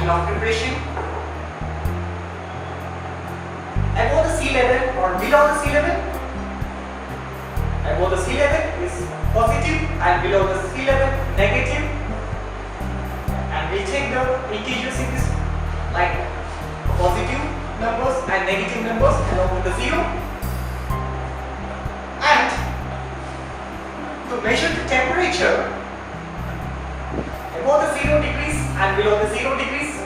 angle of depression. Above the sea level or below the sea level? Above the sea level is positive and below the sea level negative. And we take the integers in this like positive numbers and negative numbers along with the zero. And to measure the temperature above the 0 degrees and below the 0 degrees,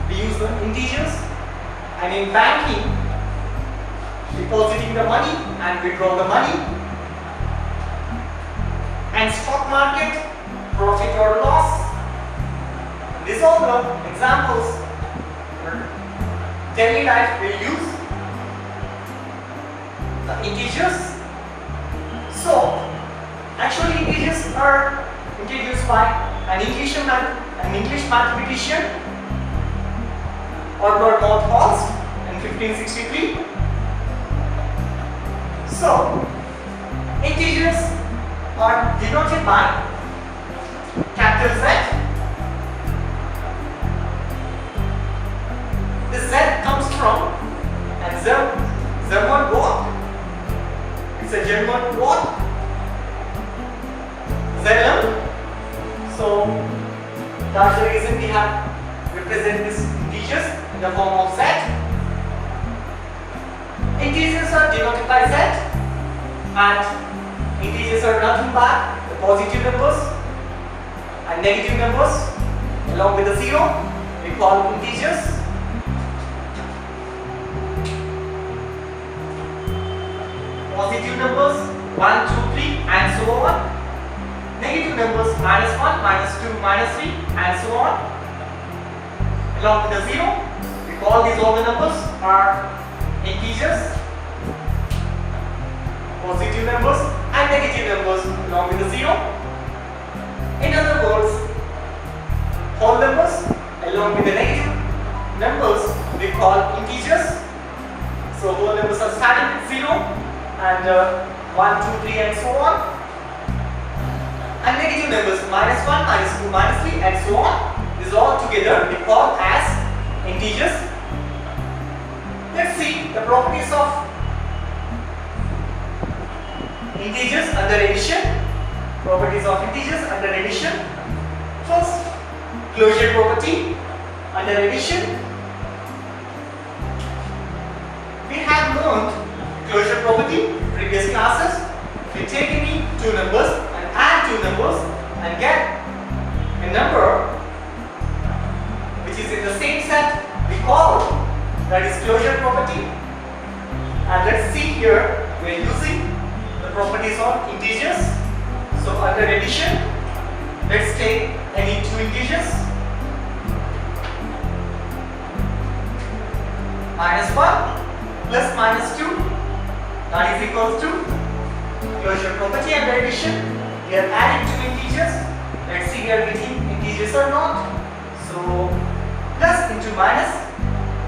we use the integers. And in banking, depositing the money and withdraw the money. And stock market, profit or loss. These are the examples for daily life we use the integers. So, actually integers are introduced by an English mathematician, Albert Malthus in 1563. So, integers are denoted by capital Z. The Z comes from a German word. It's a German word. Zellen. So that's the reason we have represent these integers in the form of Z. Integers are denoted by Z, and integers are nothing but the positive numbers and negative numbers along with the zero. We call integers. Positive numbers 1, 2, 3 and so on. Negative numbers -1, -2, -3 and so on. Along with the zero, we call these all the numbers are integers. Positive numbers and negative numbers along with the zero. In other words, whole numbers along with the negative numbers we call integers. So whole numbers are starting with 0 and 1, 2, 3 and so on. And negative numbers -1, -2, -3 and so on. These all together we call as integers. Let's see the properties of integers under addition. Properties of integers under addition. First, closure property under addition. We have learned closure property in previous classes. If we take any two numbers and add two numbers and get a number which is in the same set, we call that is closure property. And let's see here we are using the properties of integers. So under addition, let's take any two integers. -1 plus -2, that is equals to closure property under addition. We are adding two integers. Let's see we are getting integers or not. So plus into minus,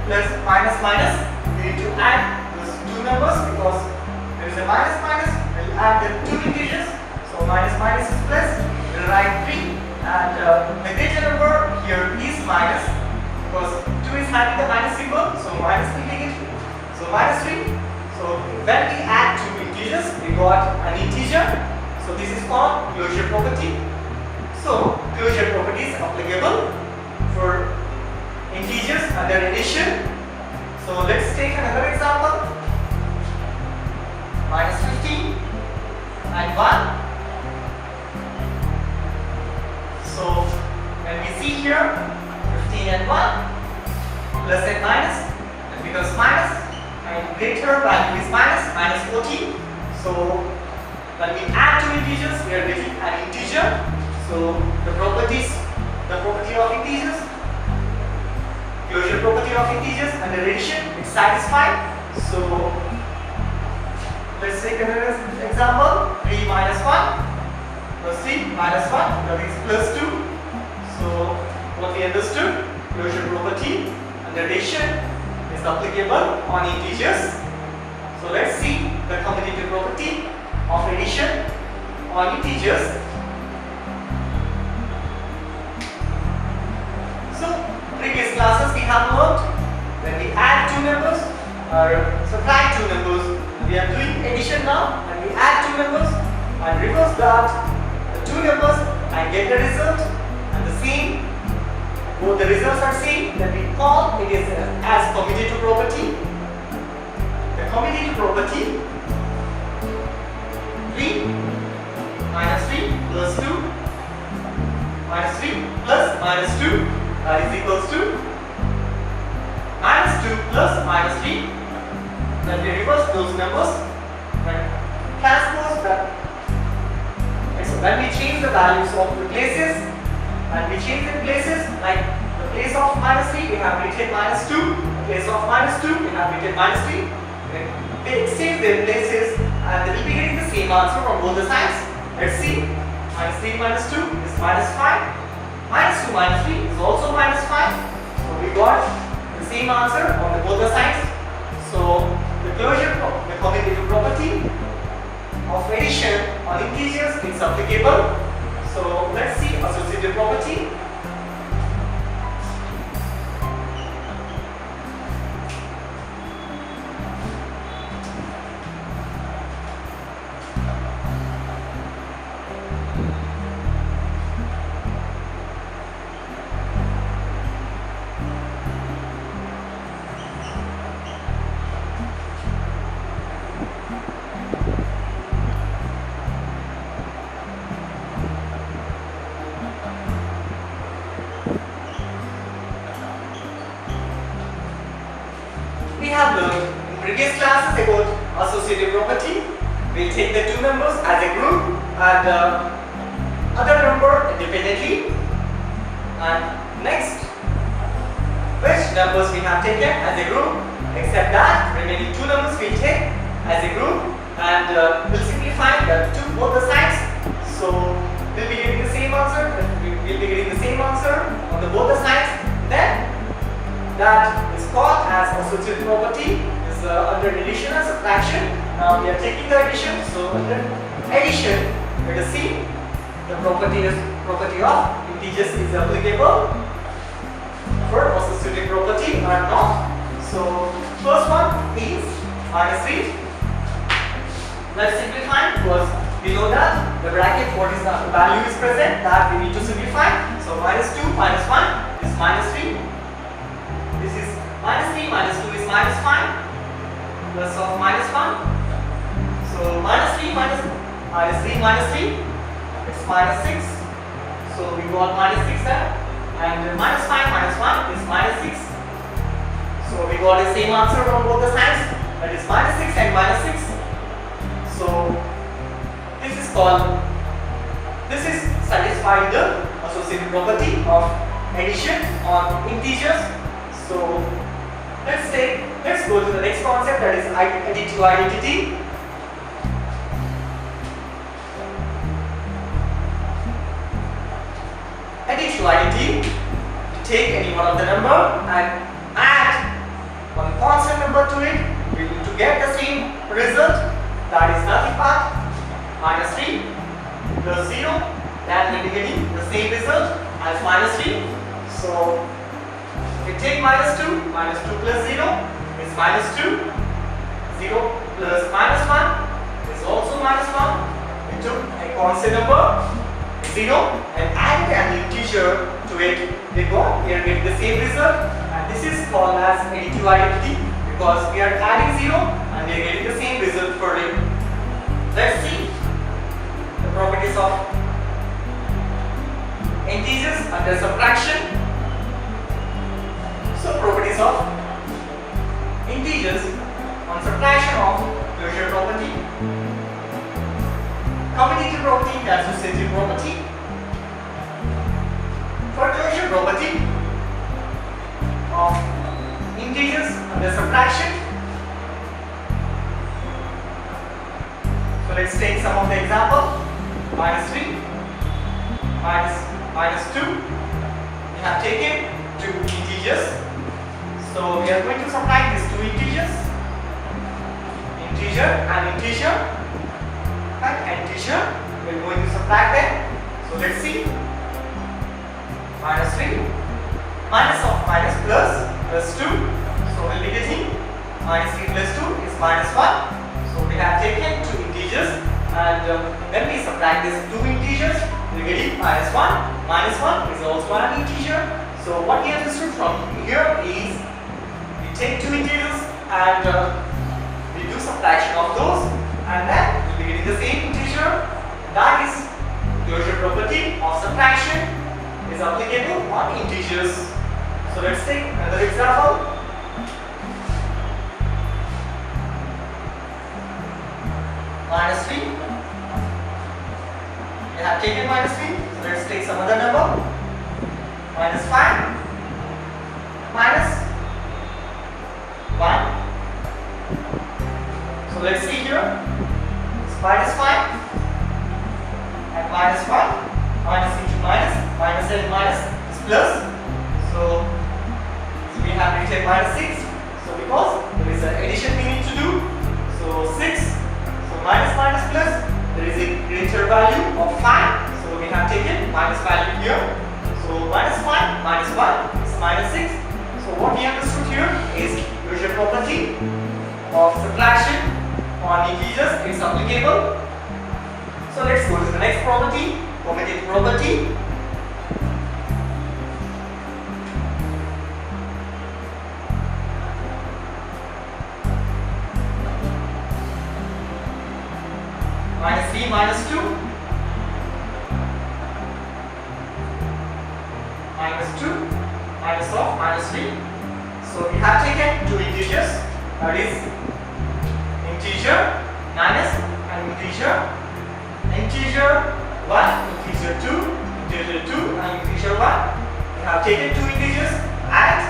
plus minus minus. We need to add those two numbers because there is a minus minus. We'll add the two integers. So minus minus is plus. We'll write 3 and the greater number here is minus because 2 is having the minus symbol. So minus will take it. So minus 3. So when we add two integers, we got an integer. So this is called closure property. So closure property is applicable for integers under addition. So let's take another example. -15 and 1. So when we see here 15 and 1 plus and minus, it becomes minus. And greater value is -14. So when we add two integers, we are getting an integer. So the property of integers, closure property of integers under addition, it's satisfied. So let's take another example. 3 minus 1 plus 3 minus 1, that is plus 2. So what we understood, closure property under addition is applicable on integers. So let's see the commutative property of addition on integers. So or subtract two numbers. We are doing addition now, and we add two numbers and reverse that the two numbers and get the result, and the same, both the results are same, then we call it is as commutative property. The commutative property 3 minus 3 plus 2 minus 3 plus minus 2 is equals to minus 2 plus minus 3. Then we reverse those numbers and transpose that. So when we change the values of the places, and we change the places, like the place of minus 3 we have written minus 2, the place of minus 2 we have written minus 3. They exchange their places and they will be getting the same answer from both the sides. Let's see. Minus 3 minus 2 is minus 5. Minus 2 minus 3 is also minus 5. So we got the same answer on both the sides. So the closure of the commutative property of addition on integers is applicable. So let's see associative property. We have learned in previous classes about associative property. We'll take the two numbers as a group and other number independently. And next, which numbers we have taken as a group, except that remaining two numbers we take as a group, and we'll simplify the two both the sides. So we'll be getting the same answer. We'll be getting the same answer on the both the sides. Then that is called as associative property, is under addition and subtraction. Now we are taking the addition, so under addition let us see the property of integers is applicable for associative property or not. So first one is minus 3. Let's simplify because we know that the bracket what is the value is present, that we need to simplify. So minus 2 minus 1 is minus 3. This is minus 3 minus 2 is minus 5 plus of minus 1. So minus 3 minus 3 minus 3 it's minus 6. So we got minus 6 there, and minus 5 minus 1 is minus 6. So we got the same answer on both the sides, that is minus 6 and minus 6. So this is satisfying the associative property of addition on integers. So let's go to the next concept, that is additive identity. Additive identity, take any one of the number and add one constant number to it, we need to get the same result, that is nothing but minus 3 plus 0, that will be getting the same result as minus 3. So we take minus 2 plus 0 is minus 2, 0 plus minus 1 is also minus 1. We took a constant number 0 and added an integer to it. We are getting the same result, and this is called as additive identity because we are adding 0 and we are getting the same result for it. Let's see the properties of integers under subtraction. So properties of integers on subtraction of closure property, commutative property and associative property. For closure property of integers under subtraction, so let's take some of the example. Minus 3 minus 2, we have taken two integers. So we are going to subtract these two integers, integer and integer, and integer. We are going to subtract them. So let's see. Minus 3 minus of minus plus 2. So we'll be getting minus 3 plus 2 is minus 1. So we have taken two integers, and when we subtract these two integers, we get it minus 1. Minus 1 is also an integer. So what we understood from here is we take two integers and we do subtraction of those, and then we will be getting the same integer. That is, closure property of subtraction is applicable on integers. So let's take another example. Minus 3. We have taken minus 3. So let's take some other number. Minus 5. Minus 1. So let's see here. It's minus 5 and minus 1. Minus into minus. Minus and minus is plus. So we have written minus 6. So because there is an addition we need to do. So 6. Minus minus plus, there is a greater value of 5. So we have taken minus value here. So minus 5 minus 1 is minus 6. So what we understood here is closure property of subtraction on integers is applicable. So let's go to the next property, commutative property. Minus 3 minus 2 minus 2 minus of minus 3. So we have taken two integers, that is integer minus and integer 1, integer 2, integer 2 and integer 1. We have taken two integers and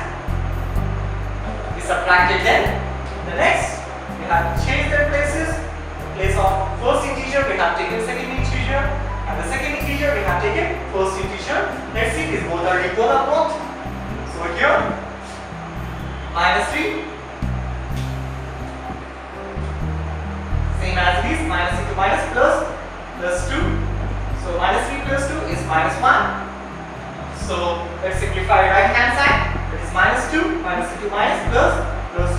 we subtracted them. The next, we have changed their places. Place of first integer we have taken second integer, and the second integer we have taken first integer. Let's see if both are equal or not. So here minus 3 same as it is, minus into minus plus 2. So minus 3 plus 2 is minus 1. So let's simplify right hand side. That is minus 2 minus into minus plus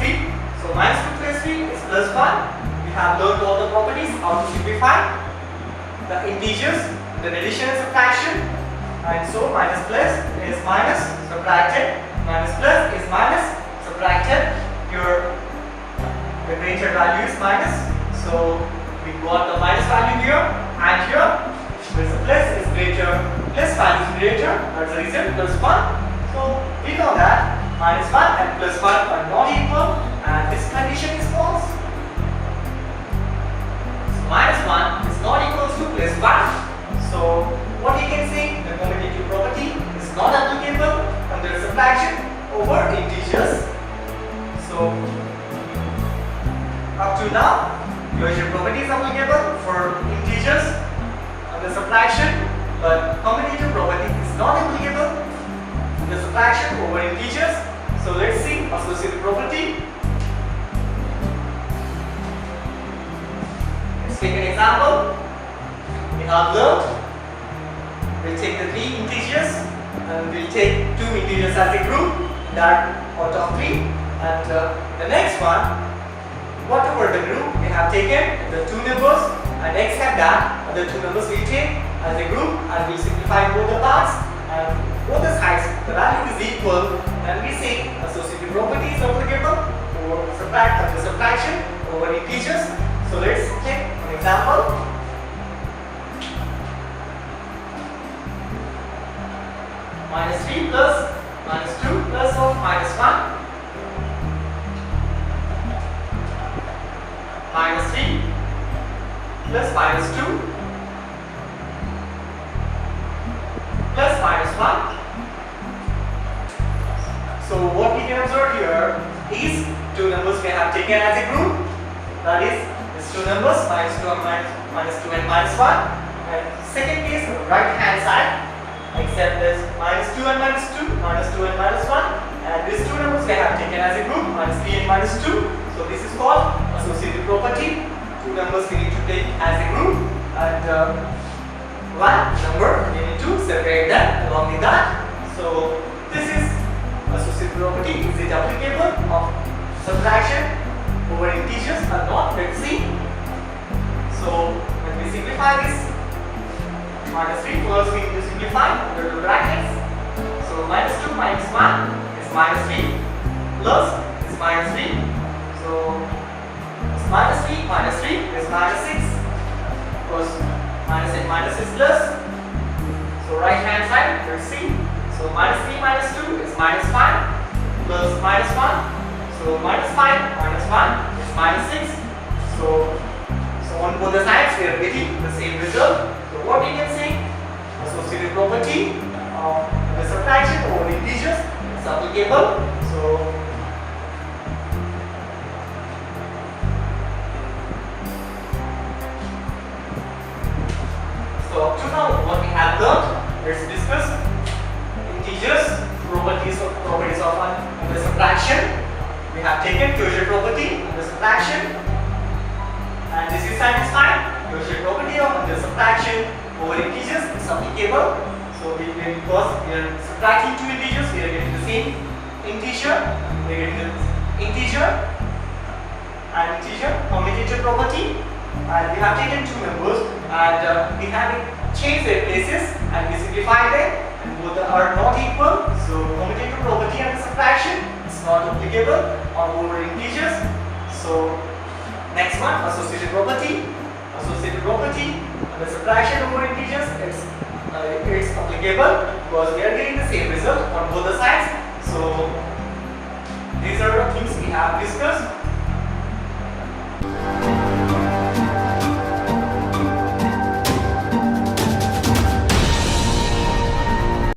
3. So minus 2 plus 3 is plus 1. We have learned all the properties, how to simplify the integers, then addition and subtraction. And so minus plus is minus, subtracted, minus plus is minus, subtracted. Here the greater value is minus. So we got the minus value here, and here where the plus is greater, plus value is greater, that's the reason plus 1. So we know that minus 1 and plus 1 are not equal, and this condition is false. Minus 1 is not equal to plus 1. So what you can say, the commutative property is not applicable under subtraction over integers. So up to now, closure property is applicable for integers under subtraction, but commutative property is not applicable under subtraction over integers. So let's see associative property. Take an example. We have learned we'll take the three integers and we'll take two integers as a group, that out of 3, and the next one, whatever the group we have taken the two numbers, and except that the two numbers we take as a group, and we'll simplify both the parts, and both the sides the value is equal, and we say associative property is applicable for subtraction over integers. So let's take an example. Minus 3 plus minus 2 plus of minus 1. Minus 3 plus minus 2 plus minus 1. So what we can observe here is two numbers we have taken as a group, that is two numbers, minus 2 and minus 1, and second case right hand side, except this minus 2 and minus 2, minus 2 and minus 1, and these two numbers we have taken as a group, minus 3 and minus 2. So this is called associative property. Two numbers we need to take as a group, and one number we need to separate them along with that. So this is associative property. Is it applicable of subtraction over integers or not. Let's see. So when we simplify this, minus 3, first we need to simplify under the brackets. So minus 2 minus 1 is minus 3 plus is minus 3. So it's minus 3 minus 3 is minus 6. Because minus and minus is plus. So right hand side, let's see. So minus 3 minus 2 is minus 5 plus minus 1. So minus 5 minus 1 is minus 6. So on both the sides we are getting the same result. So what we can say, associative property of the subtraction over integers is applicable. So up to now what we have learned, let's discuss integers, properties of the subtraction. We have taken closure property of the subtraction, and this is satisfied. Closure property of the subtraction over integers is applicable. So because we are subtracting two integers, we are getting the same integer. We are getting the integer and integer commutator property. And we have taken two members and we have changed their places and we simplified them, and both are not equal. So commutator property and subtraction is not applicable on over integers. So next one, associative property. Associative property and the subtraction over integers, it's applicable because we are getting the same result on both the sides. So these are the things we have discussed.